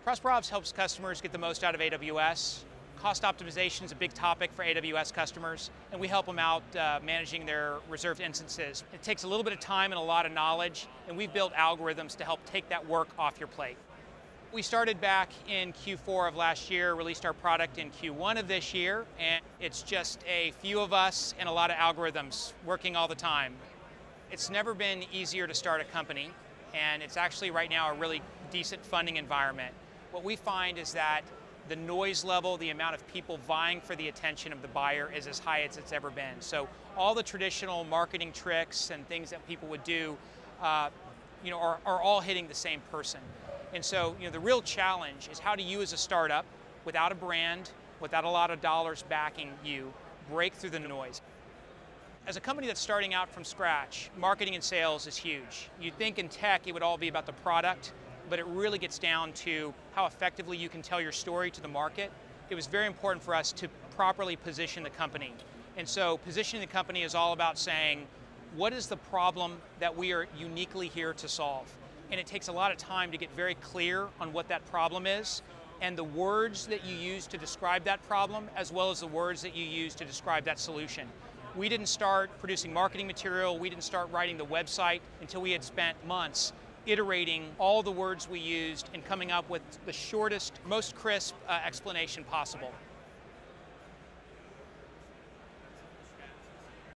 ProsperOps helps customers get the most out of AWS. Cost optimization is a big topic for AWS customers, and we help them out managing their reserved instances. It takes a little bit of time and a lot of knowledge, and we've built algorithms to help take that work off your plate. We started back in Q4 of last year, released our product in Q1 of this year, and it's just a few of us and a lot of algorithms working all the time. It's never been easier to start a company, and it's actually right now a really decent funding environment. What we find is that the noise level, the amount of people vying for the attention of the buyer is as high as it's ever been. So all the traditional marketing tricks and things that people would do are all hitting the same person. And so the real challenge is how do you as a startup, without a brand, without a lot of dollars backing you, break through the noise. As a company that's starting out from scratch, marketing and sales is huge. You'd think in tech it would all be about the product, but it really gets down to how effectively you can tell your story to the market. It was very important for us to properly position the company. And so positioning the company is all about saying, what is the problem that we are uniquely here to solve? And it takes a lot of time to get very clear on what that problem is and the words that you use to describe that problem, as well as the words that you use to describe that solution. We didn't start producing marketing material, we didn't start writing the website until we had spent months iterating all the words we used and coming up with the shortest, most crisp explanation possible.